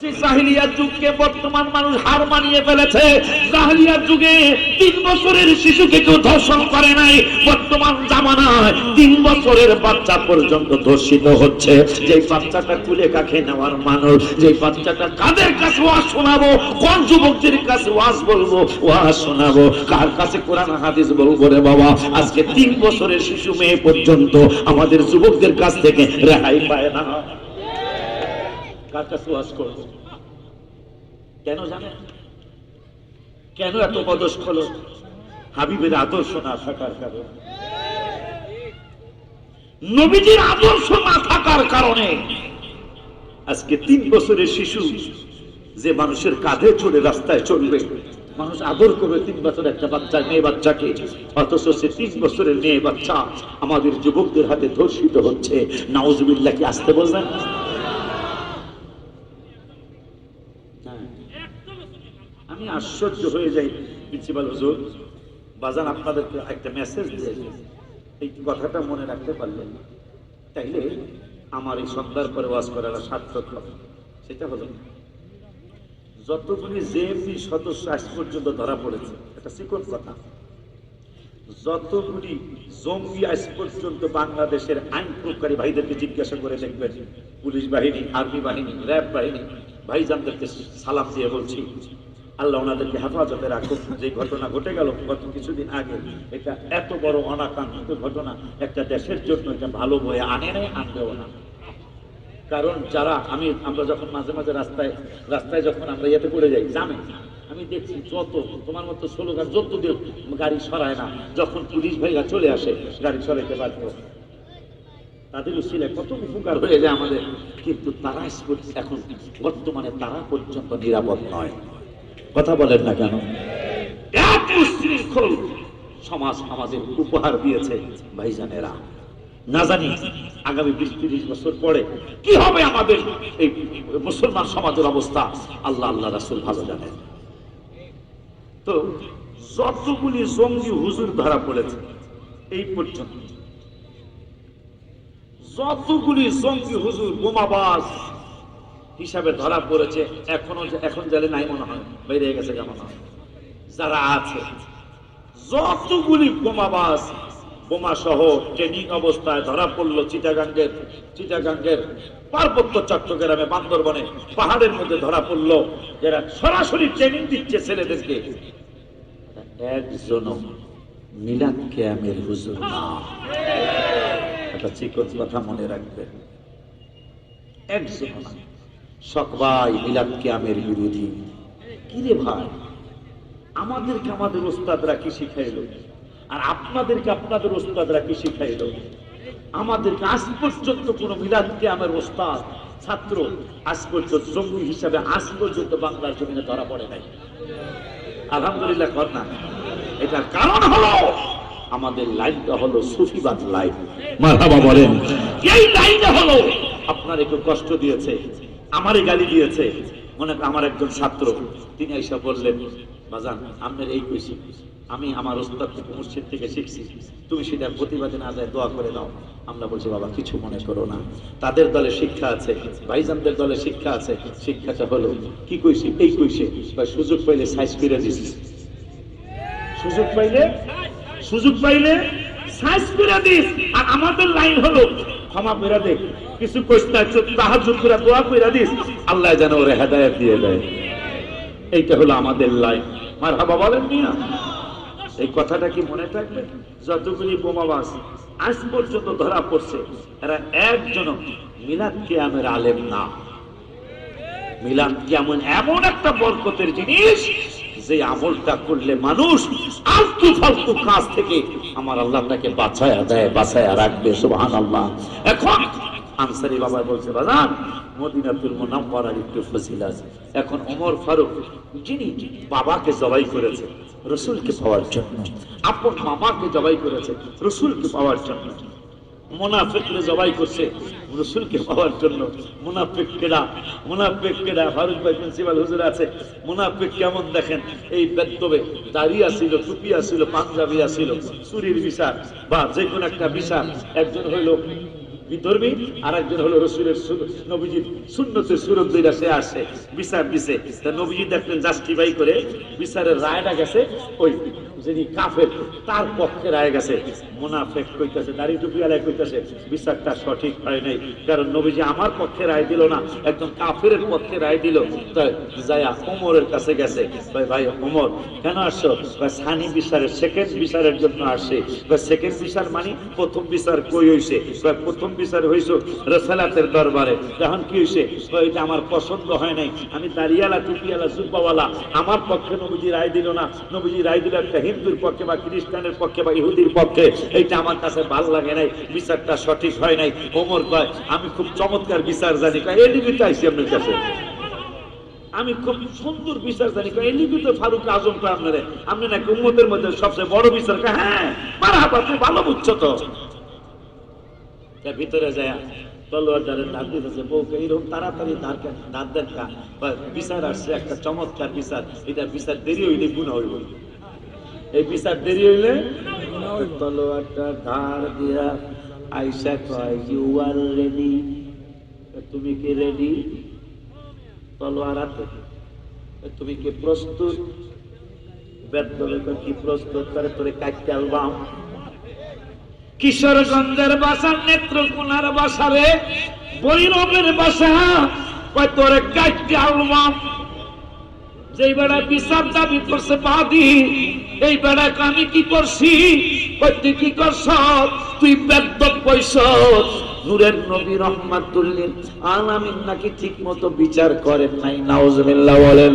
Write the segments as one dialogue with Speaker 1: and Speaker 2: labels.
Speaker 1: জাহিলিয়াত যুগকে বর্তমান মানুষ হার মানিয়ে ফেলেছে। জাহিলিয়াত যুগে 3 বছরের শিশুকে কেউ ধর্ষণ করে নাই, বর্তমান জামানায় 3 বছরের বাচ্চা পর্যন্ত ধর্ষিত হচ্ছে। যে বাচ্চাটা কুলে কাখে নেওয়ার মানুষ, যে বাচ্চাটা কাদের কাছে ওয়াজ শোনাবো, কোন যুবকদের কাছে ওয়াজ বলবো, ওয়াজ শোনাবো, কার কাছে কোরআন হাদিস বলবো রে বাবা? আজকে 3 বছরের শিশু মেয়ে পর্যন্ত আমাদের যুবকদের কাছ থেকে রেহাই পায় না। কার কাছে ওয়াজ করবো? কেন জানেন? কেন এত বদস্খল? হাবিবের আদর্শ না থাকার কারণে, নবীজির আদর্শ না থাকার কারণে আজকে 3 বছরের শিশু যে মানুষের কাঁধে চড়ে রাস্তায় চলবে, মানুষ আদর করবে 3 বছর একটা বাচ্চা, মেয়ে বাচ্চাকে, অথচ সে 3 বছরের মেয়ে বাচ্চা আমাদের যুবকদের হাতে ধর্ষিত হচ্ছে। নাউজুবিল্লাহ, কি আসতে বলবেন? আমি আশ্চর্য হয়ে যাই। প্রিন্সিপাল হুজুর, বাজান আপনাদেরকে একটা মেসেজ দিয়ে এই কথাটা মনে রাখতে পারলেন, তাইলে আমার এই সন্ধ্যার পরে ওয়াজ করার সার্থক হবে। সেটা হলো, যতগুলি জেএমবি সদস্য আজ পর্যন্ত ধরা পড়েছে, এটা চিকন কথা, যতগুলি জঙ্গি আজ পর্যন্ত বাংলাদেশের আইন প্রয়োগকারী ভাইদেরকে জিজ্ঞাসা করে দেখবেন, পুলিশ বাহিনী, আর্মি বাহিনী, র্যাব বাহিনী, ভাইজানদেরকে সালাম দিয়ে বলছি, আল্লাহ ওনাদেরকে হেফাজতে রাখুন। যে ঘটনা ঘটে গেল গত কিছুদিন আগে, এটা এত বড় অনাকাঙ্ক্ষিত ঘটনা একটা দেশের জন্য এটা ভালো বয়ে আনে নাই, আনবেও না। কারণ যারা আমরা যখন মাঝে মাঝে রাস্তায় যখন আমরা ইয়েতে করে যাই, জানে আমি দেখছি যত তোমার মতো স্লোগান যত গাড়ি সরায় না, যখন পুলিশ ভাইরা চলে আসে গাড়ি সরাইতে পারত, তাদের উচিলে কত উপকার হয়ে যায় আমাদের। কিন্তু তারা এখন বর্তমানে তারা পর্যন্ত নিরাপদ নয়। কথা বলেন না কেন? এক উশৃঙ্খল সমাজ আমাদের উপহার দিয়েছে ভাইজানেরা। না জানি আগামী 20-30 বছর পরে কি হবে আমাদের এই মুসলমান সমাজের অবস্থা, আল্লাহ রাসূল ভালো জানেন। তো যতগুলি জঙ্গি হুজুর ধরা পড়েছে এই পর্যন্ত, যতগুলি জঙ্গি হুজুর বোমাবাজ হিসাবে ধরা পড়েছে, এখন জেলে নাই মনে হয়, বাইরে গেছে কেমন হয়, যারা আছে যতগুলি বোমাবাজ, বোমা সহ ট্রেনিং অবস্থায় ধরা পড়লো চিটাগাঙ্গের পার্বত্য চট্টগ্রামে, বান্দরবনে পাহাড়ের মধ্যে ধরা পড়লো, যারা সরাসরি ট্রেনিং দিচ্ছে ছেলেদেরকে, একজন মিলাদ কিয়ামের হুজুর না। একটা চিকন কথা মনে রাখবেন, একজন না। সবাই মিলাদ কিয়ামের বিরোধী। কিরে ভাই, আমাদেরকে আমাদের ওস্তাদরা কি শিখাইলো, আর আপনাদেরকে আপনাদের ওস্তাদরা কি শিখাইলো? আমাদেরকে আজ পর্যন্ত কোন মিলাদ কিয়ামের ওস্তাদ ছাত্র আজ পর্যন্ত জঙ্গি হিসাবে আজ পর্যন্ত বাংলার জমিনে ধরা পড়ে নাই। আলহামদুলিল্লাহ কর না। এটার কারণ হলো আমাদের লাইনটা হলো সুফিবাদ লাইন। মারহাবা বলেন। এই লাইনে হলো আপনার একটু কষ্ট দিয়েছে, আমারই গালি দিয়েছে। মনে আমার একজন ছাত্র, তিনি এসে বললেন, বাজান আপনার এই কইছি, আমি আমার ওস্তাদ থেকে মুর্শিদ থেকে শিখছি, তুমি সেটা প্রতিবাদে না যায় দোয়া করে দাও। আমরা বলছি, বাবা কিছু মনে করো না, তাদের দলে শিক্ষা আছে, ভাইজানদের দলে শিক্ষা আছে। শিক্ষাটা হলো কি কইছি, এই কইছে, সুযোগ পাইলে সাইজ করে দিছি, সুযোগ পাইলে সাইজ করে দিস। আর আমাদের লাইন হলো ক্ষমা করে দে, কিছু কইস না, তাহাজ্জুদ করে দোয়া করে দিস, আল্লাহ যেন ওরে হেদায়েত দিয়ে দেয়। এইটা হলো আমাদের লাইন। মারহাবা বলেন মিয়া। এই কথাটা কি মনে থাকবে? যতগুলি বোমাবাজ আজ পর্যন্ত ধরা পড়ছে, এরা একজন মিলাদ কিয়ামের আলেম না। মিলাদ কিয়াম এমন একটা বরকতের জিনিস, যে আমলটা করলে মানুষ আলতু ফালতু কাজ থেকে আমার আল্লাহ তাকে বাঁচায়া রাখবে। সুবহানাল্লাহ। এখন আনসারী বাবা বলছে, বাজান মদিনাতুল মুনাওয়ারার একটু ফজিলত। এখন ওমর ফারুক, যিনি বাবাকে জবাই করেছে রসুলকে পাওয়ার জন্য, আপন মামাকে জবাই করেছে রসুলকে পাওয়ার জন্য, মুনাফিককে জবাই করছে রসুলকে পাওয়ার জন্য। মুনাফিক কেডা? ফারুক ভাই প্রিন্সিপাল হুজুর আছে। মুনাফিক কেমন দেখেন, এই বেদবে দাড়ি ছিল, টুপি ছিল, পাঞ্জাবি ছিল, চুরির বিচার বা যে কোনো একটা বিচার। একজন হইল বিধর্মী, আর একজন হলো রসুলের নবীজির সুন্নতের সুরত দুইটা সে আসছে বিচার দিছে। তা নবীজি দেখলেন জাস্টিফাই করে বিচারের রায়টা গেছে ওই যিনি কাফের তার পক্ষে রায় গেছে। মুনাফিক কইতাছে, দাড়ি টুপি আলাই কইতাছে বিচারটা সঠিক হয় নাই, কারণ নবীজি আমার পক্ষে রায় দিল না, একজন কাফের পক্ষে রায় দিল। তাই যায়া ওমরের কাছে গেছে, ভাই ভাই ওমর কেন আসছো? সানি বিচারের সেকেন্ড বিচারের জন্য আসছে। সেকেন্ড বিচার মানে প্রথম বিচার কই হইছে? প্রথম বিচার হইছে রাসূলের দরবারে। এখন কি হইছে? এটা আমার পছন্দ হয় নাই, আমি দাড়িয়ালা টুপিয়ালা জুব্বাওয়ালা, আমার পক্ষে নবীজি রায় দিল না, নবীজি রায় দিল একটা হিন্দুর পক্ষে বা খ্রিস্টানের পক্ষে বা ইহুদির পক্ষে, এইটা আমার কাছে ভালো লাগে নাই, বিচারটা সঠিক হয় নাই। ওমর কয় আমি খুব চমৎকার বিচার জানি, এই নিমিত্তে আইছি আপনার কাছে, আমি খুব সুন্দর বিচার জানি, এই নিমিত্তে ফারুক আজম কয় আপনারে, আপনি নাকি উম্মতের মধ্যে সবচেয়ে বড় বিচার। হ্যাঁ মারহাবা, তুমি ভালো বুঝছো তো। ভিতরে যায় তলোয়ার দ্বারে দাঁত দিতেছে, বউকে এইরকম তাড়াতাড়ি দাঁত দেন কা, বিচার আসছে একটা চমৎকার বিচার, এটা বিচার দেরি হইলে গুনাহ হইব, এই বিচার দেরি হইলে তলোয়ারটা ধার দিয়া আইসা কয় ইউ আর রেডি, তুমি কি রেডি? তলোয়ার হাতে, তুমি কি প্রস্তুত? বেদলে কি প্রস্তুত করে তোরে কাটতে আলবাম। কিশোরগঞ্জের বাসা, নেত্রকোনার বাসা রে, বৈরবের বাসা, কয় তোরে কাটতে আলবাম। যেই বেড়া বিচার দাবি করছে বাদী, এই বেড়াকে আমি কি করছি? তুই কি করছ? তুই বেদ্যপ কইছ। নূরের নবী রহমাতুল্লিল আলামিন নাকি ঠিক মতো বিচার করেন নাই, নাউজুবিল্লাহ বলেন।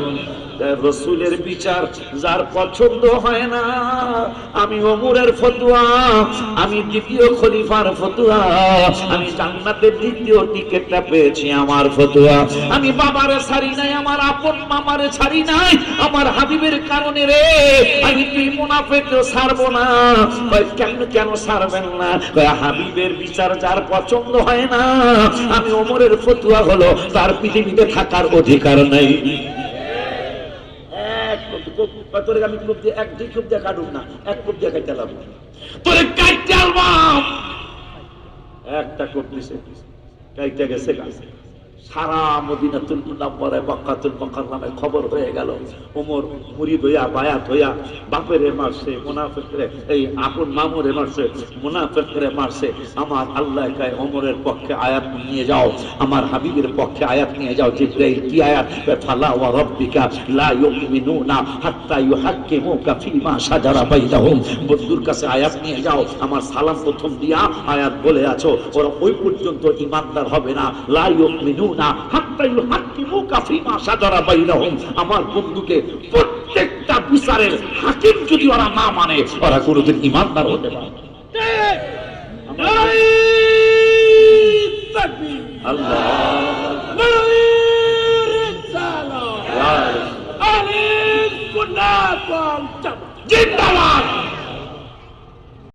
Speaker 1: রসুলের বিচার যার পছন্দ হয় না, আমি ওমরের ফতোয়া, আমি দ্বিতীয় খলিফার ফতোয়া, আমি জান্নাতের দ্বিতীয় টিকেটটা পেয়েছি আমার ফতোয়া। আমি বাবারে ছাড়ি নাই, আমার আপন মামারে ছাড়ি নাই, আমার হাবিবের কারণে রে। আমি তুই মুনাফিককে ছাড়বো না। কেন কেন ছাড়বেন না? হাবিবের বিচার যার পছন্দ হয় না, আমি ওমরের ফতোয়া হলো তার পৃথিবীতে থাকার অধিকার নাই। আমি খুব দিয়ে এক দুই খুব দিয়ে কাটুক না, এক খুব দিয়ে কাটতে লাগবো, তোরে কাটতে আলবাম। একটা কোপ দিছে, কাইতে গেছে গাছে। সারা মদিনাতুল মুনাওয়ারায় মক্কাতুল মুকাররমায় খবর হয়ে গেল, ওমর মুরিদ হইয়া বায়াত হইয়া বাপেরে মারছে, মুনাফিকরে এই আপন মামুরে মারছে, মুনাফিকরে মারছে। আমার আল্লাহ কয় ওমরের পক্ষে আয়াত নিয়ে যাও, আমার হাবিবের পক্ষে আয়াত নিয়ে যাও। জিবরাইল কি আয়াত? ফালা ওয়া রাব্বিকা লা ইউমিনুনা হাত্তা ইউহাক্কিমুকা ফিমা শাজারা বাইনাহুম। বন্ধুর কাছে আয়াত নিয়ে যাও, আমার সালাম প্রথম দিয়া আয়াত বলে আছো, ওরা ওই পর্যন্ত ঈমানদার হবে না। লা ইউমিনুনা হাত্তা ইউহাক্কিমুকা ফিমা শাজারা বাইনাহুম। আমার বন্ধুকে প্রত্যেকটা বিচারের হাকিম যদি ওরা না মানে, ওরা কোনোদিন ঈমানদার হতে পারে না। জিন্দাবাদ।